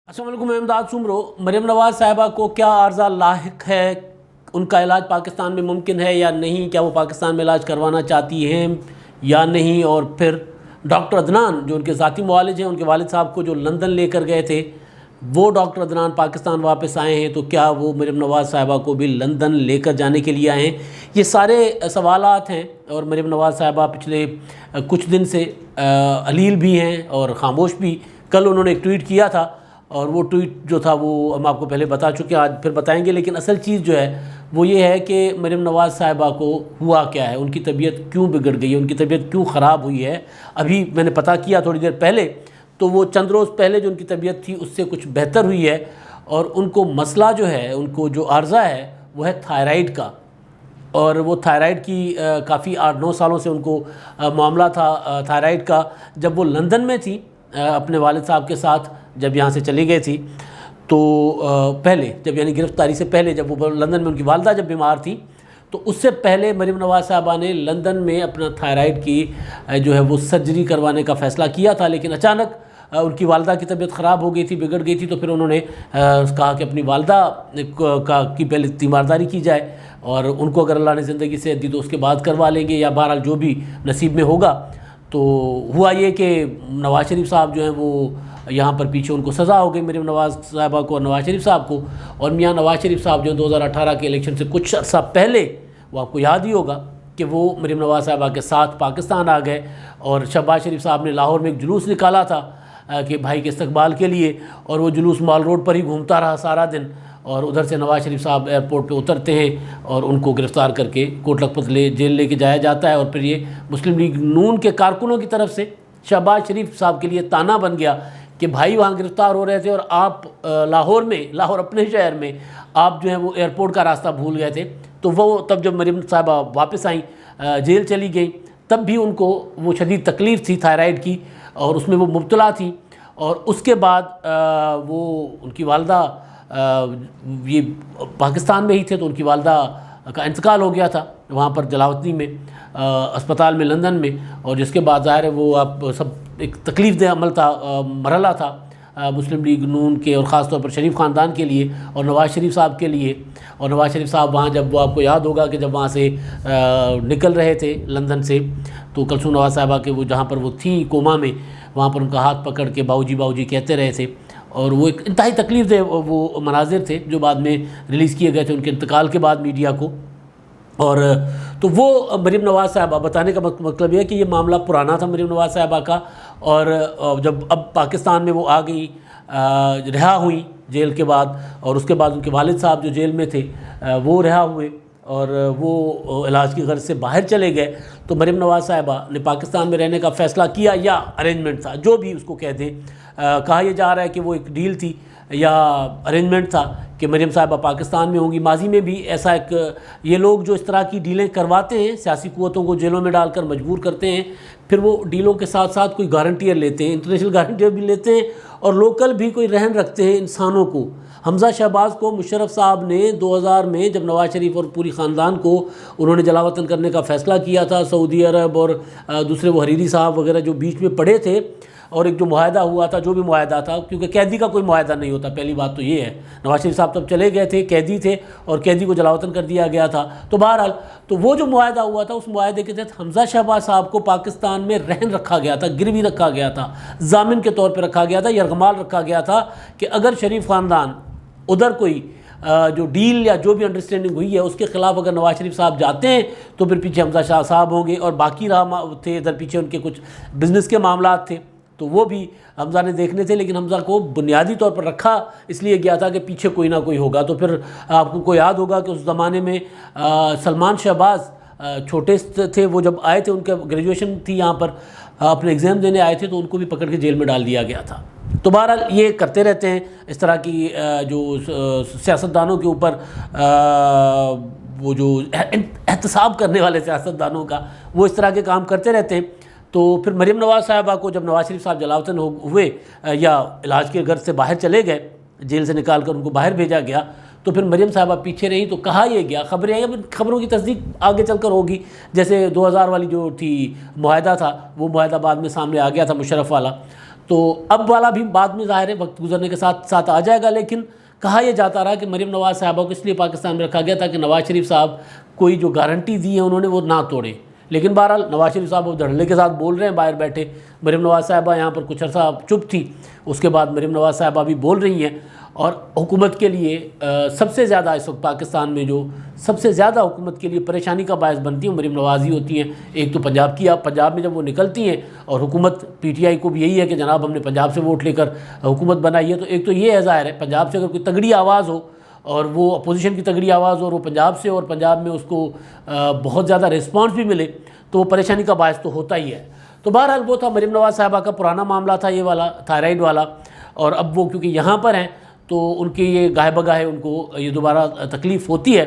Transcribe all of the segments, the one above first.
السلام علیکم، میں امداد سمرو۔ مریم نواز صاحبہ کو کیا عارضہ لاحق ہے؟ ان کا علاج پاکستان میں ممکن ہے یا نہیں؟ کیا وہ پاکستان میں علاج کروانا چاہتی ہیں یا نہیں؟ اور پھر ڈاکٹر عدنان جو ان کے ذاتی معالج ہیں، ان کے والد صاحب کو جو لندن لے کر گئے تھے، وہ ڈاکٹر عدنان پاکستان واپس آئے ہیں، تو کیا وہ مریم نواز صاحبہ کو بھی لندن لے کر جانے کے لیے آئے ہیں؟ یہ سارے سوالات ہیں، اور مریم نواز صاحبہ پچھلے کچھ دن سے علیل بھی ہیں اور خاموش بھی۔ کل انہوں نے ایک ٹویٹ کیا تھا، اور وہ ٹویٹ جو تھا وہ ہم آپ کو پہلے بتا چکے ہیں، آج پھر بتائیں گے۔ لیکن اصل چیز جو ہے وہ یہ ہے کہ مریم نواز صاحبہ کو ہوا کیا ہے، ان کی طبیعت کیوں بگڑ گئی ہے، ان کی طبیعت کیوں خراب ہوئی ہے۔ ابھی میں نے پتہ کیا تھوڑی دیر پہلے، تو وہ چند روز پہلے جو ان کی طبیعت تھی اس سے کچھ بہتر ہوئی ہے، اور ان کو مسئلہ جو ہے، ان کو جو عارضہ ہے وہ ہے تھائرائیڈ کا۔ اور وہ تھائرائیڈ کی کافی 8-9 سالوں سے ان کو معاملہ تھا تھائرائیڈ کا۔ جب وہ لندن میں تھی اپنے والد صاحب کے ساتھ، جب یہاں سے چلی گئی تھی، تو پہلے جب یعنی گرفتاری سے پہلے جب وہ لندن میں ان کی والدہ جب بیمار تھی، تو اس سے پہلے مریم نواز صاحبہ نے لندن میں اپنا تھائرائیڈ کی جو ہے وہ سرجری کروانے کا فیصلہ کیا تھا۔ لیکن اچانک ان کی والدہ کی طبیعت خراب ہو گئی تھی، بگڑ گئی تھی، تو پھر انہوں نے کہا کہ اپنی والدہ کی پہلے تیمارداری کی جائے، اور ان کو اگر اللہ نے زندگی سے دی تو اس کے بعد کروا لیں گے، یا بہرحال جو بھی نصیب میں ہوگا۔ تو ہوا یہ کہ نواز شریف صاحب جو ہیں وہ یہاں پر پیچھے ان کو سزا ہو گئی، مریم نواز صاحبہ کو اور نواز شریف صاحب کو۔ اور میاں نواز شریف صاحب جو 2018 کے الیکشن سے کچھ عرصہ پہلے، وہ آپ کو یاد ہی ہوگا کہ وہ مریم نواز صاحبہ کے ساتھ پاکستان آ گئے، اور شہباز شریف صاحب نے لاہور میں ایک جلوس نکالا تھا کہ بھائی کے استقبال کے لیے، اور وہ جلوس مال روڈ پر ہی گھومتا رہا سارا دن، اور ادھر سے نواز شریف صاحب ایئرپورٹ پہ اترتے ہیں اور ان کو گرفتار کر کے کوٹ لکھپت جیل لے کے جایا جاتا ہے۔ اور پھر یہ مسلم لیگ نون کے کارکنوں کی طرف سے شہباز شریف صاحب کے لیے تانا بن گیا کہ بھائی وہاں گرفتار ہو رہے تھے، اور آپ لاہور اپنے شہر میں آپ جو ہیں وہ ایئرپورٹ کا راستہ بھول گئے تھے۔ تو وہ تب جب مریم صاحبہ واپس آئیں، جیل چلی گئیں، تب بھی ان کو وہ شدید تکلیف تھی تھائرائیڈ کی، اور اس میں وہ مبتلا تھی۔ اور اس کے بعد وہ ان کی والدہ یہ پاکستان میں ہی تھے، تو ان کی والدہ کا انتقال ہو گیا تھا وہاں پر جلاوطنی میں اسپتال میں لندن میں، اور جس کے بعد ظاہر ہے وہ آپ سب ایک تکلیف دہ عمل تھا، مرحلہ تھا مسلم لیگ نون کے، اور خاص طور پر شریف خاندان کے لیے اور نواز شریف صاحب کے لیے۔ اور نواز شریف صاحب وہاں جب وہ آپ کو یاد ہوگا کہ جب وہاں سے نکل رہے تھے لندن سے، تو کلثوم نواز صاحبہ کے وہ جہاں پر وہ تھیں کوما میں، وہاں پر ان کا ہاتھ پکڑ کے باؤ جی کہتے رہے تھے، اور وہ ایک انتہائی تکلیف دہ وہ مناظر تھے جو بعد میں ریلیز کیے گئے تھے ان کے انتقال کے بعد میڈیا کو۔ اور تو وہ مریم نواز صاحبہ، بتانے کا مطلب یہ ہے کہ یہ معاملہ پرانا تھا مریم نواز صاحبہ کا، اور جب اب پاکستان میں وہ آ گئی، رہا ہوئی جیل کے بعد، اور اس کے بعد ان کے والد صاحب جو جیل میں تھے وہ رہا ہوئے، اور وہ علاج کی غرض سے باہر چلے گئے، تو مریم نواز صاحبہ نے پاکستان میں رہنے کا فیصلہ کیا، یا ارینجمنٹ تھا، جو بھی اس کو کہہ دیں۔ کہا یہ جا رہا ہے کہ وہ ایک ڈیل تھی یا ارینجمنٹ تھا کہ مریم صاحبہ پاکستان میں ہوں گی۔ ماضی میں بھی ایسا ایک یہ لوگ جو اس طرح کی ڈیلیں کرواتے ہیں، سیاسی قوتوں کو جیلوں میں ڈال کر مجبور کرتے ہیں، پھر وہ ڈیلوں کے ساتھ ساتھ کوئی گارنٹیئر لیتے ہیں، انٹرنیشنل گارنٹیئر بھی لیتے ہیں، اور لوکل بھی کوئی رہن رکھتے ہیں انسانوں کو۔ حمزہ شہباز کو مشرف صاحب نے 2000 میں جب نواز شریف اور پوری خاندان کو انہوں نے جلاوطن کرنے کا فیصلہ کیا تھا، سعودی عرب اور دوسرے وہ حریری صاحب وغیرہ جو بیچ میں پڑے تھے، اور ایک جو معاہدہ ہوا تھا، جو بھی معاہدہ تھا، کیونکہ قیدی کا کوئی معاہدہ نہیں ہوتا، پہلی بات تو یہ ہے۔ نواز شریف صاحب تب چلے گئے تھے، قیدی تھے، اور قیدی کو جلاوطن کر دیا گیا تھا۔ تو بہرحال تو وہ جو معاہدہ ہوا تھا، اس معاہدے کے تحت حمزہ شہباز صاحب کو پاکستان میں رہن رکھا گیا تھا، گروی رکھا گیا تھا، ضامن کے طور پہ رکھا گیا تھا، یرغمال رکھا گیا تھا کہ اگر شریف خاندان ادھر کوئی جو ڈیل یا جو بھی انڈرسٹینڈنگ ہوئی ہے اس کے خلاف اگر نواز شریف صاحب جاتے ہیں، تو پھر پیچھے حمزہ شاہ صاحب ہوں گے، اور باقی رہا تھے ادھر پیچھے ان کے کچھ بزنس کے معاملات تھے، تو وہ بھی حمزہ نے دیکھنے تھے۔ لیکن حمزہ کو بنیادی طور پر رکھا اس لیے گیا تھا کہ پیچھے کوئی نہ کوئی ہوگا۔ تو پھر آپ کو یاد ہوگا کہ اس زمانے میں سلمان شہباز چھوٹے تھے، وہ جب آئے تھے، ان کا گریجویشن تھی یہاں پر، اپنے ایگزام دینے آئے تھے، تو ان کو بھی پکڑ کے جیل میں ڈال دیا گیا تھا۔ تو بہرحال یہ کرتے رہتے ہیں اس طرح کی جو سیاستدانوں کے اوپر وہ جو احتساب کرنے والے سیاستدانوں کا، وہ اس طرح کے کام کرتے رہتے ہیں۔ تو پھر مریم نواز صاحبہ کو جب نواز شریف صاحب جلاوطن ہوئے یا علاج کے غرض سے باہر چلے گئے، جیل سے نکال کر ان کو باہر بھیجا گیا، تو پھر مریم صاحبہ پیچھے رہیں۔ تو کہا یہ گیا، خبریں آئی، خبروں کی تصدیق آگے چل کر ہوگی، جیسے 2000 والی جو تھی معاہدہ تھا، وہ معاہدہ بعد میں سامنے آ گیا تھا مشرف والا، تو اب والا بھی بعد میں ظاہر ہے وقت گزرنے کے ساتھ ساتھ آ جائے گا، لیکن کہا یہ جاتا رہا کہ مریم نواز صاحبہ کو اس لیے پاکستان میں رکھا گیا تھا کہ نواز شریف صاحب کوئی جو گارنٹی دی ہے انہوں نے وہ نہ توڑیں. لیکن بہرحال نواز شریف صاحب وہ دھڑلے کے ساتھ بول رہے ہیں باہر بیٹھے. مریم نواز صاحبہ یہاں پر کچھ عرصہ چپ تھی، اس کے بعد مریم نواز صاحبہ بھی بول رہی ہیں، اور حکومت کے لیے سب سے زیادہ اس وقت پاکستان میں جو سب سے زیادہ حکومت کے لیے پریشانی کا باعث بنتی ہیں وہ مریم نواز ہی ہوتی ہیں. ایک تو پنجاب کی، آپ پنجاب میں جب وہ نکلتی ہیں اور حکومت پی ٹی آئی کو بھی یہی ہے کہ جناب ہم نے پنجاب سے ووٹ لے کر حکومت بنائی ہے، تو ایک تو یہ ہے ظاہر ہے پنجاب سے اگر کوئی تگڑی آواز ہو اور وہ اپوزیشن کی تگڑی آواز ہو اور وہ پنجاب سے اور پنجاب میں اس کو بہت زیادہ رسپانس بھی ملے تو وہ پریشانی کا باعث تو ہوتا ہی ہے. تو بہرحال وہ تھا مریم نواز صاحبہ کا پرانا معاملہ تھا یہ والا تھائرائیڈ والا، اور اب وہ کیونکہ یہاں پر ہیں تو ان کی یہ گاہے بگاہے ان کو یہ دوبارہ تکلیف ہوتی ہے.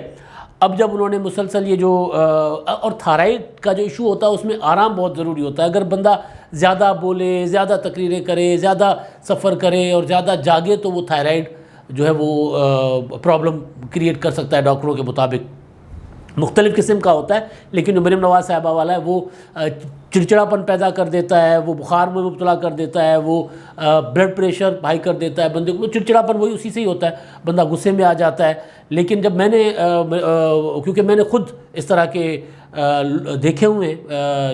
اب جب انہوں نے مسلسل یہ جو اور تھائرائیڈ کا جو ایشو ہوتا ہے اس میں آرام بہت ضروری ہوتا ہے. اگر بندہ زیادہ بولے، زیادہ تقریریں کرے، زیادہ سفر کرے اور زیادہ جاگے تو وہ تھائرائیڈ جو ہے وہ پرابلم کریٹ کر سکتا ہے ڈاکٹروں کے مطابق. مختلف قسم کا ہوتا ہے، لیکن جو مریم نواز صاحبہ والا ہے وہ چڑچڑاپن پیدا کر دیتا ہے، وہ بخار میں مبتلا کر دیتا ہے، وہ بلڈ پریشر ہائی کر دیتا ہے بندے کو. چڑچڑاپن وہی اسی سے ہی ہوتا ہے، بندہ غصے میں آ جاتا ہے. لیکن جب میں نے کیونکہ میں نے خود اس طرح کے دیکھے ہوئے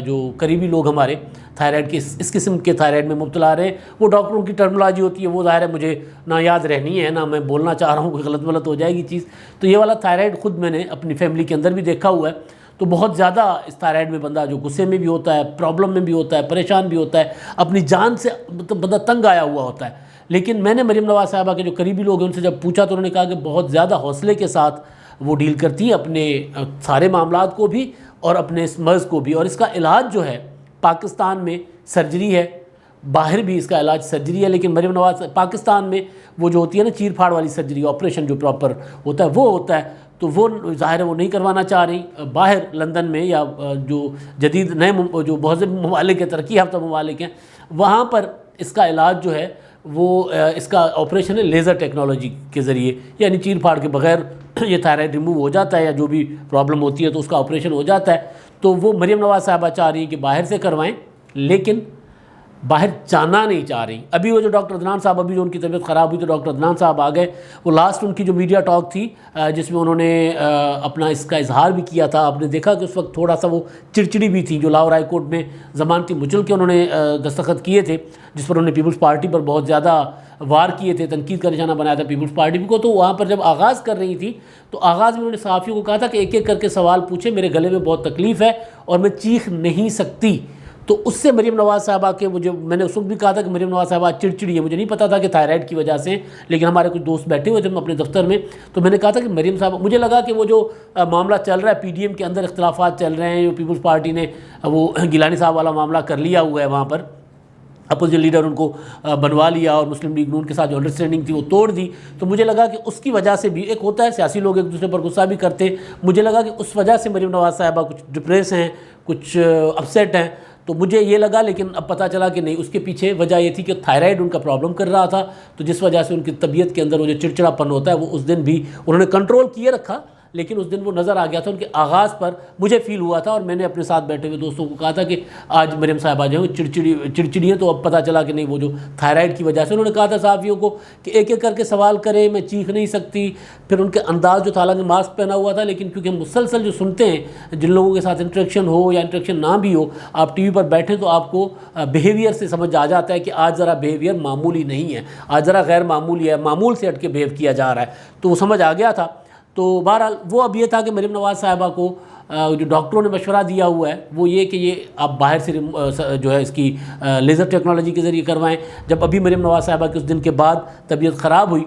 جو قریبی لوگ ہمارے تھائرائیڈ کے اس قسم کے تھائرائیڈ میں مبتلا رہے ہیں، وہ ڈاکٹروں کی ٹرمنالوجی ہوتی ہے وہ ظاہر ہے مجھے نہ یاد رہنی ہے، نہ میں بولنا چاہ رہا ہوں، کوئی غلط ہو جائے گی چیز. تو یہ والا تھائرائیڈ خود میں نے اپنی فیملی کے اندر بھی دیکھا ہوا ہے. تو بہت زیادہ اس تھائرائیڈ میں بندہ جو غصے میں بھی ہوتا ہے، پرابلم میں بھی ہوتا ہے، پریشان بھی ہوتا ہے، اپنی جان سے بندہ تنگ آیا ہوا ہوتا ہے. لیکن میں نے مریم نواز صاحبہ کے جو قریبی لوگ ہیں ان سے جب پوچھا تو انہوں نے کہا کہ بہت زیادہ حوصلے کے ساتھ وہ ڈیل کرتی ہیں اپنے سارے معاملات کو بھی اور اپنے اس مرض کو بھی. اور اس کا علاج جو ہے پاکستان میں سرجری ہے، باہر بھی اس کا علاج سرجری ہے. لیکن مریم نواز پاکستان میں وہ جو ہوتی ہے نا چیر پھاڑ والی سرجری، آپریشن جو پراپر ہوتا ہے وہ ہوتا ہے، تو وہ ظاہر ہے وہ نہیں کروانا چاہ رہی. باہر لندن میں یا جو جدید نئے جو بہت سے ممالک ہیں، ترقی یافتہ ممالک ہیں، وہاں پر اس کا علاج جو ہے وہ اس کا آپریشن ہے لیزر ٹیکنالوجی کے ذریعے، یعنی چیر پھاڑ کے بغیر یہ تھائرائیڈ ریموو ہو جاتا ہے، یا جو بھی پرابلم ہوتی ہے تو اس کا آپریشن ہو جاتا ہے. تو وہ مریم نواز صاحبہ چاہ رہی ہیں کہ باہر سے کروائیں، لیکن باہر جانا نہیں چاہ رہی. ابھی وہ جو ڈاکٹر عدنان صاحب، ابھی جو ان کی طبیعت خراب ہوئی تو ڈاکٹر عدنان صاحب آ گئے. وہ لاسٹ ان کی جو میڈیا ٹاک تھی جس میں انہوں نے اپنا اس کا اظہار بھی کیا تھا، آپ نے دیکھا کہ اس وقت تھوڑا سا وہ چڑچڑی بھی تھی. جو لاہور ہائی کورٹ میں ضمانتی مچل کے انہوں نے دستخط کیے تھے، جس پر انہوں نے پیپلز پارٹی پر بہت زیادہ وار کیے تھے، تنقید کا نشانہ بنایا تھا پیپلز پارٹی کو. تو وہاں پر جب آغاز کر رہی تھی تو آغاز میں انہوں نے صحافیوں کو کہا تھا کہ ایک ایک کر کے سوال پوچھے، میرے گلے میں بہت تکلیف ہے اور میں چیخ نہیں سکتی. تو اس سے مریم نواز صاحبہ کے مجھے میں نے اس وقت بھی کہا تھا کہ مریم نواز صاحبہ چڑچڑی ہے. مجھے نہیں پتا تھا کہ تھائرائیڈ کی وجہ سے، لیکن ہمارے کچھ دوست بیٹھے ہوئے تھے اپنے دفتر میں، تو میں نے کہا تھا کہ مریم صاحبہ، مجھے لگا کہ وہ جو معاملہ چل رہا ہے پی ڈی ایم کے اندر اختلافات چل رہے ہیں، جو پیپلز پارٹی نے وہ گیلانی صاحب والا معاملہ کر لیا ہوا ہے، وہاں پر اپوزیشن لیڈر ان کو بنوا لیا اور مسلم لیگ نون کے ساتھ جو انڈرسٹینڈنگ تھی وہ توڑ دی. تو مجھے لگا کہ اس کی وجہ سے بھی ایک ہوتا ہے سیاسی لوگ ایک دوسرے پر غصہ بھی کرتے، مجھے لگا کہ اس وجہ سے مریم نواز صاحبہ کچھ ڈپریس ہیں، کچھ اپسیٹ ہیں. تو مجھے یہ لگا، لیکن اب پتہ چلا کہ نہیں، اس کے پیچھے وجہ یہ تھی کہ تھائرائیڈ ان کا پرابلم کر رہا تھا، تو جس وجہ سے ان کی طبیعت کے اندر وہ جو چڑچڑاپن ہوتا ہے وہ اس دن بھی انہوں نے کنٹرول کیے رکھا، لیکن اس دن وہ نظر آ گیا تھا. ان کے آغاز پر مجھے فیل ہوا تھا، اور میں نے اپنے ساتھ بیٹھے ہوئے دوستوں کو کہا تھا کہ آج مریم صاحبہ جو ہیں چڑچڑی ہیں. تو اب پتہ چلا کہ نہیں، وہ جو تھائرائیڈ کی وجہ سے انہوں نے کہا تھا صحافیوں کو کہ ایک ایک کر کے سوال کریں، میں چیخ نہیں سکتی. پھر ان کے انداز جو تھا، حالانکہ ماسک پہنا ہوا تھا، لیکن کیونکہ ہم مسلسل جو سنتے ہیں جن لوگوں کے ساتھ انٹریکشن ہو یا انٹریکشن نہ بھی ہو، آپ ٹی وی پر بیٹھیں تو آپ کو بیہیویئر سے سمجھ آ جاتا ہے کہ آج ذرا بیہیویئر معمولی نہیں ہے، آج ذرا غیر معمولی ہے، معمول سے ہٹ کے بیہیو کیا جا رہا ہے. تو وہ سمجھ آ گیا تھا. تو بہرحال وہ اب یہ تھا کہ مریم نواز صاحبہ کو جو ڈاکٹروں نے مشورہ دیا ہوا ہے وہ یہ کہ یہ آپ باہر سے جو ہے اس کی لیزر ٹیکنالوجی کے ذریعے کروائیں. جب ابھی مریم نواز صاحبہ کے اس دن کے بعد طبیعت خراب ہوئی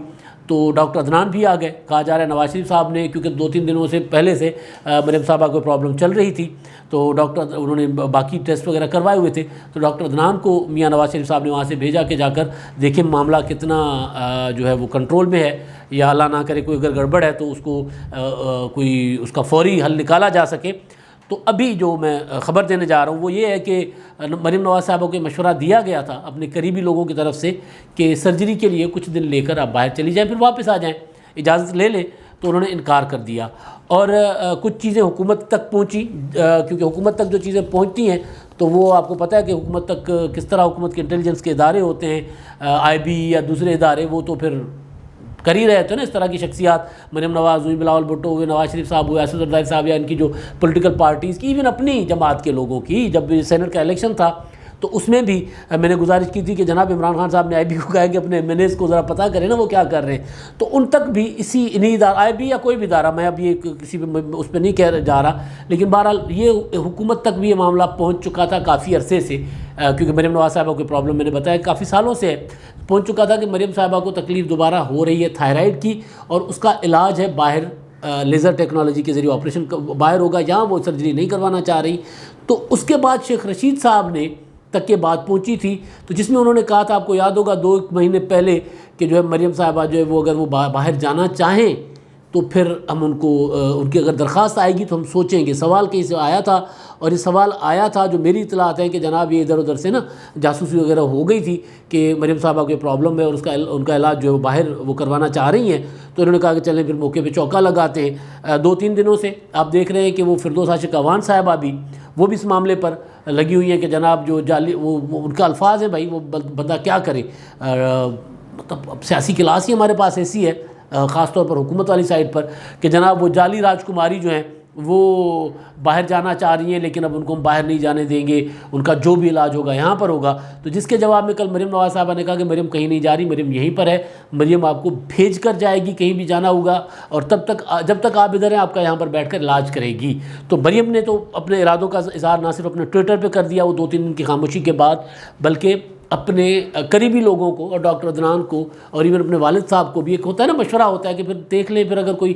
تو ڈاکٹر عدنان بھی آ گئے. کہا جا رہا ہے نواز شریف صاحب نے، کیونکہ 2-3 دنوں سے پہلے سے مریم صاحبہ کو پرابلم چل رہی تھی، تو ڈاکٹر انہوں نے باقی ٹیسٹ وغیرہ کروائے ہوئے تھے، تو ڈاکٹر عدنان کو میاں نواز شریف صاحب نے وہاں سے بھیجا کہ جا کر دیکھیں معاملہ کتنا جو ہے وہ کنٹرول میں ہے، یا اللہ نہ کرے کوئی اگر گڑبڑ ہے تو اس کو کوئی اس کا فوری حل نکالا جا سکے. تو ابھی جو میں خبر دینے جا رہا ہوں وہ یہ ہے کہ مریم نواز صاحبہ کو مشورہ دیا گیا تھا اپنے قریبی لوگوں کی طرف سے کہ سرجری کے لیے کچھ دن لے کر آپ باہر چلی جائیں، پھر واپس آ جائیں، اجازت لے لیں. تو انہوں نے انکار کر دیا، اور کچھ چیزیں حکومت تک پہنچی، کیونکہ حکومت تک جو چیزیں پہنچتی ہیں تو وہ آپ کو پتہ ہے کہ حکومت تک کس طرح حکومت کے انٹیلیجنس کے ادارے ہوتے ہیں، آئی بی یا دوسرے ادارے، وہ تو پھر کر ہی رہے تھے نا اس طرح کی شخصیات، مریم نواز ہوئی، بلاول بھٹو ہوئے، نواز شریف صاحب ہوئے، اسد زرداری صاحب، یا ان کی جو پولیٹیکل پارٹیز کی، ایون اپنی جماعت کے لوگوں کی، جب سینٹ کا الیکشن تھا تو اس میں بھی میں نے گزارش کی تھی کہ جناب عمران خان صاحب نے آئی بی کو کہا کہ اپنے MNAs کو ذرا پتہ کریں نا وہ کیا کر رہے ہیں، تو ان تک بھی انہی ادارہ، آئی بی یا کوئی بھی ادارہ، میں اب یہ کسی بھی اس پہ نہیں کہہ جا رہا، لیکن بہرحال یہ حکومت تک بھی یہ معاملہ پہنچ چکا تھا کافی عرصے سے، کیونکہ مریم نواز صاحبہ کو پرابلم میں نے بتایا کافی سالوں سے پہنچ چکا تھا کہ مریم صاحبہ کو تکلیف دوبارہ ہو رہی ہے تھائرائڈ کی، اور اس کا علاج ہے باہر لیزر ٹیکنالوجی کے ذریعے آپریشن باہر ہوگا، یہاں وہ سرجری نہیں کروانا چاہ رہی۔ تو اس کے بعد شیخ رشید صاحب نے تک یہ بات پہنچی تھی، تو جس میں انہوں نے کہا تھا، آپ کو یاد ہوگا 2 مہینے پہلے، کہ جو ہے مریم صاحبہ جو ہے وہ اگر وہ باہر جانا چاہیں تو پھر ہم ان کو ان کی اگر درخواست آئے گی تو ہم سوچیں گے۔ سوال کہیں سے آیا تھا، اور یہ سوال آیا تھا جو میری اطلاعات ہیں کہ جناب یہ ادھر ادھر سے نا جاسوسی وغیرہ ہو گئی تھی کہ مریم صاحبہ کو پرابلم ہے اور ان کا علاج جو ہے باہر وہ کروانا چاہ رہی ہیں، تو انہوں نے کہا کہ چلیں پھر موقع پہ چوکا لگاتے ہیں۔ 2-3 دنوں سے آپ دیکھ رہے ہیں کہ وہ فردوس عاشق اعوان صاحبہ بھی وہ بھی اس معاملے پر لگی ہوئی ہیں کہ جناب جو جعلی وہ ان کا الفاظ ہیں، بھائی وہ بندہ کیا کرے، مطلب اب سیاسی کلاس ہی ہمارے پاس ایسی ہے، خاص طور پر حکومت والی سائڈ پر، کہ جناب وہ جعلی راجکماری جو ہیں وہ باہر جانا چاہ رہی ہیں، لیکن اب ان کو ہم باہر نہیں جانے دیں گے، ان کا جو بھی علاج ہوگا یہاں پر ہوگا۔ تو جس کے جواب میں کل مریم نواز صاحبہ نے کہا کہ مریم کہیں نہیں جا رہی، مریم یہیں پر ہے، مریم آپ کو بھیج کر جائے گی کہیں بھی جانا ہوگا، اور جب تک آپ ادھر ہیں آپ کا یہاں پر بیٹھ کر علاج کرے گی۔ تو مریم نے تو اپنے ارادوں کا اظہار نہ صرف اپنے ٹویٹر پہ کر دیا وہ 2-3 دن کی خاموشی کے بعد، بلکہ اپنے قریبی لوگوں کو اور ڈاکٹر عدنان کو اور ایون اپنے والد صاحب کو بھی ایک ہوتا ہے نا مشورہ ہوتا ہے کہ پھر دیکھ لیں، پھر اگر کوئی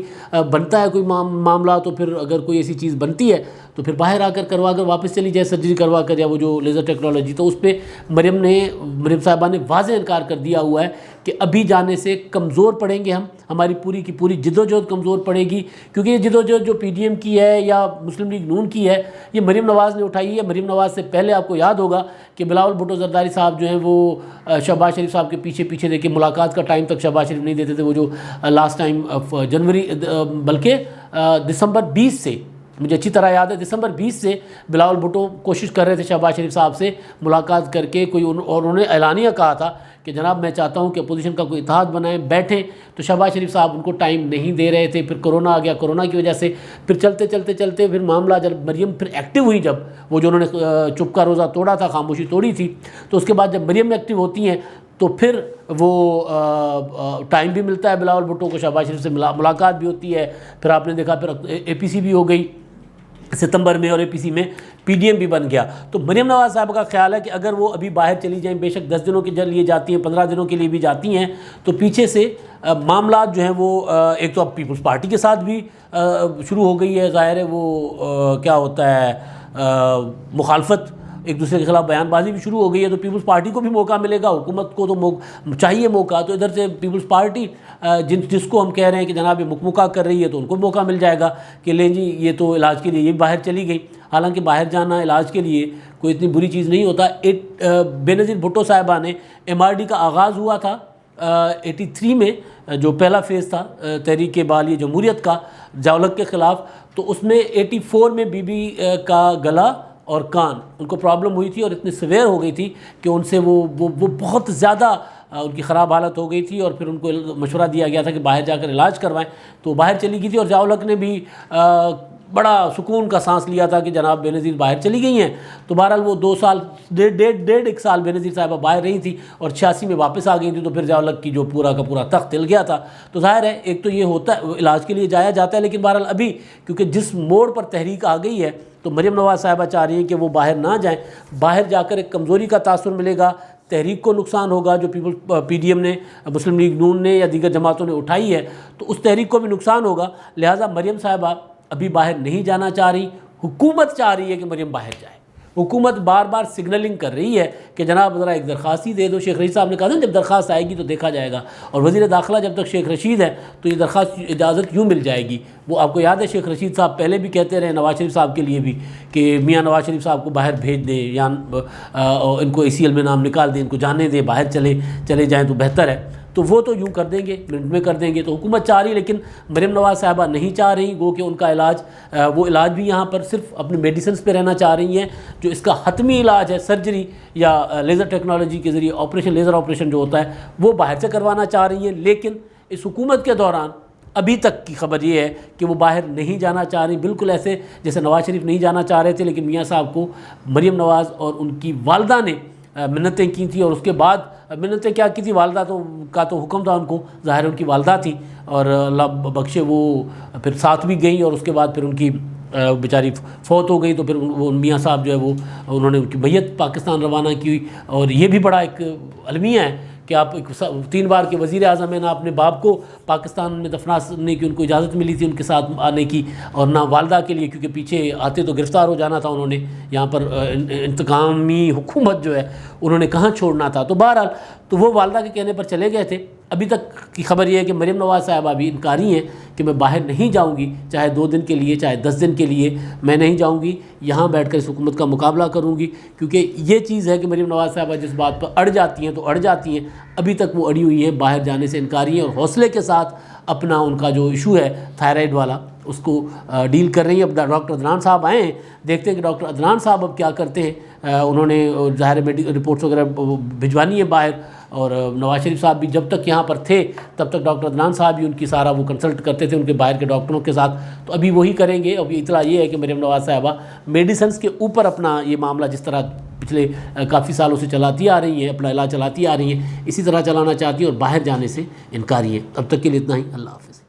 بنتا ہے کوئی معاملہ، تو پھر اگر کوئی ایسی چیز بنتی ہے تو پھر باہر آ کر کروا کر واپس چلی جائے، سرجری کروا کر، یا وہ جو لیزر ٹیکنالوجی۔ تو اس پہ مریم صاحبہ نے واضح انکار کر دیا ہوا ہے کہ ابھی جانے سے کمزور پڑیں گے ہماری پوری کی پوری جد و جہد کمزور پڑے گی، کیونکہ یہ جد و جہد جو PDM کی ہے یا مسلم لیگ نون کی ہے، یہ مریم نواز نے اٹھائی ہے۔ مریم نواز سے پہلے آپ کو یاد ہوگا کہ بلاول بھٹو زرداری صاحب جو ہیں وہ شہباز شریف صاحب کے پیچھے دیکھیں، ملاقات کا ٹائم تک شہباز شریف نہیں دیتے تھے، وہ جو لاسٹ ٹائم جنوری بلکہ دسمبر 20 سے، مجھے اچھی طرح یاد ہے، دسمبر 20 سے بلاول بھٹو کوشش کر رہے تھے شہباز شریف صاحب سے ملاقات کر کے اور انہوں نے اعلانیہ کہا تھا کہ جناب میں چاہتا ہوں کہ اپوزیشن کا کوئی اتحاد بنائیں، بیٹھیں، تو شہباز شریف صاحب ان کو ٹائم نہیں دے رہے تھے۔ پھر کورونا آ گیا، کورونا کی وجہ سے پھر چلتے پھر معاملہ جب مریم پھر ایکٹیو ہوئی، جب وہ جو انہوں نے چپ کا روزہ توڑا تھا، خاموشی توڑی تھی، تو اس کے بعد جب مریم ایکٹیو ہوتی ہیں تو پھر وہ ٹائم بھی ملتا ہے بلاول بھٹو کو، شہباز شریف سے ملاقات بھی ہوتی ہے۔ پھر آپ نے دیکھا پھر APC بھی ہو گئی ستمبر میں، اور APC میں PDM بھی بن گیا۔ تو مریم نواز صاحب کا خیال ہے کہ اگر وہ ابھی باہر چلی جائیں، بے شک 10 دنوں کے لیے جاتی ہیں، 15 دنوں کے لیے بھی جاتی ہیں، تو پیچھے سے معاملات جو ہیں وہ ایک تو اب پیپلز پارٹی کے ساتھ بھی شروع ہو گئی ہے، ظاہر ہے وہ کیا ہوتا ہے مخالفت، ایک دوسرے کے خلاف بیان بازی بھی شروع ہو گئی ہے، تو پیپلز پارٹی کو بھی موقع ملے گا، حکومت کو تو چاہیے موقع، تو ادھر سے پیپلز پارٹی جس کو ہم کہہ رہے ہیں کہ جناب یہ مکمکہ کر رہی ہے، تو ان کو موقع مل جائے گا کہ لیں جی یہ تو علاج کے لیے یہ باہر چلی گئی، حالانکہ باہر جانا علاج کے لیے کوئی اتنی بری چیز نہیں ہوتا۔ بینظیر بھٹو صاحبہ نے MRD کا آغاز ہوا تھا 83 میں، جو پہلا فیز تھا تحریک بالی جمہوریت کا جاولک کے خلاف، تو اس میں 84 میں بی بی کا گلا اور کان ان کو پرابلم ہوئی تھی، اور اتنی سویئر ہو گئی تھی کہ ان سے وہ بہت زیادہ ان کی خراب حالت ہو گئی تھی، اور پھر ان کو مشورہ دیا گیا تھا کہ باہر جا کر علاج کروائیں، تو باہر چلی گئی تھی، اور جاولک نے بھی بڑا سکون کا سانس لیا تھا کہ جناب بینظیر باہر چلی گئی ہیں۔ تو بہرحال وہ 2 سال ڈیڑھ ایک سال بینظیر صاحبہ باہر رہی تھی، اور 86 میں واپس آ گئی تھی، تو پھر جاولک کی جو پورا کا پورا تخت ہل گیا تھا۔ تو ظاہر ہے ایک تو یہ ہوتا ہے علاج کے لیے جایا جاتا ہے، لیکن بہرحال ابھی کیونکہ جس موڑ پر تحریک آ گئی ہے، تو مریم نواز صاحبہ چاہ رہی ہیں کہ وہ باہر نہ جائیں، باہر جا کر ایک کمزوری کا تاثر ملے گا، تحریک کو نقصان ہوگا جو PDM نے، مسلم لیگ نون نے یا دیگر جماعتوں نے اٹھائی ہے، تو اس تحریک کو بھی نقصان ہوگا، لہٰذا مریم صاحبہ ابھی باہر نہیں جانا چاہ رہی، حکومت چاہ رہی ہے کہ مریم باہر جائے، حکومت بار بار سگنلنگ کر رہی ہے کہ جناب ذرا ایک درخواست ہی دے دو۔ شیخ رشید صاحب نے کہا تھا جب درخواست آئے گی تو دیکھا جائے گا، اور وزیر داخلہ جب تک شیخ رشید ہے تو یہ درخواست اجازت یوں مل جائے گی۔ وہ آپ کو یاد ہے شیخ رشید صاحب پہلے بھی کہتے رہے نواز شریف صاحب کے لیے بھی کہ میاں نواز شریف صاحب کو باہر بھیج دیں، یا ان کو ACL میں نام نکال دیں، ان کو جانے دیں، باہر چلے جائیں تو بہتر ہے۔ تو وہ تو یوں کر دیں گے، منٹ میں کر دیں گے. تو حکومت چاہ رہی لیکن مریم نواز صاحبہ نہیں چاہ رہی. گو کہ ان کا علاج وہ علاج بھی یہاں پر صرف اپنے میڈیسنس پہ رہنا چاہ رہی ہیں. جو اس کا حتمی علاج ہے سرجری یا لیزر ٹیکنالوجی کے ذریعے آپریشن، لیزر آپریشن جو ہوتا ہے وہ باہر سے کروانا چاہ رہی ہیں. لیکن اس حکومت کے دوران ابھی تک کی خبر یہ ہے کہ وہ باہر نہیں جانا چاہ رہی. بالکل ایسے جیسے نواز شریف نہیں جانا چاہ رہے تھے، لیکن میاں صاحب کو مریم نواز اور ان کی والدہ نے منتیں کی تھیں. اور اس کے بعد منتیں کیا کی تھی، والدہ کا تو حکم تھا ان کو، ظاہر ان کی والدہ تھیں اور اللہ بخشے وہ پھر ساتھ بھی گئیں. اور اس کے بعد پھر ان کی بیچاری فوت ہو گئی. تو پھر وہ میاں صاحب جو ہے وہ انہوں نے ان کی میت پاکستان روانہ کی. اور یہ بھی بڑا ایک المیہ ہے کہ آپ 3 بار کے وزیر اعظم ہیں، نہ اپنے باپ کو پاکستان میں دفنانے کی ان کو اجازت ملی تھی ان کے ساتھ آنے کی، اور نہ والدہ کے لیے، کیونکہ پیچھے آتے تو گرفتار ہو جانا تھا انہوں نے. یہاں پر انتقامی حکومت جو ہے انہوں نے کہاں چھوڑنا تھا. تو بہرحال تو وہ والدہ کے کہنے پر چلے گئے تھے. ابھی تک کی خبر یہ ہے کہ مریم نواز صاحبہ بھی انکاری ہیں کہ میں باہر نہیں جاؤں گی، چاہے 2 دن کے لیے چاہے 10 دن کے لیے میں نہیں جاؤں گی، یہاں بیٹھ کر اس حکومت کا مقابلہ کروں گی. کیونکہ یہ چیز ہے کہ مریم نواز صاحبہ جس بات پر اڑ جاتی ہیں تو اڑ جاتی ہیں. ابھی تک وہ اڑی ہوئی ہیں، باہر جانے سے انکاری ہیں، اور حوصلے کے ساتھ اپنا ان کا جو ایشو ہے تھائرائیڈ والا اس کو ڈیل کر رہی ہیں. اب ڈاکٹر عدنان صاحب آئے ہیں، دیکھتے ہیں کہ ڈاکٹر عدنان صاحب اب کیا کرتے ہیں. انہوں نے ظاہر رپورٹس وغیرہ بھجوانی ہے باہر. اور نواز شریف صاحب بھی جب تک یہاں پر تھے تب تک ڈاکٹر عدنان صاحب بھی ان کی سارا وہ کنسلٹ کرتے تھے ان کے باہر کے ڈاکٹروں کے ساتھ. تو ابھی وہی کریں گے. اب اطلاع یہ ہے کہ مریم نواز صاحبہ میڈیسنس کے اوپر اپنا یہ معاملہ جس طرح پچھلے کافی سالوں سے چلاتی آ رہی ہیں، اپنا علاج چلاتی آ رہی ہیں، اسی طرح چلانا چاہتی ہیں اور باہر جانے سے انکاری ہیں. اب تک کے لیے اتنا ہی. اللہ حافظ.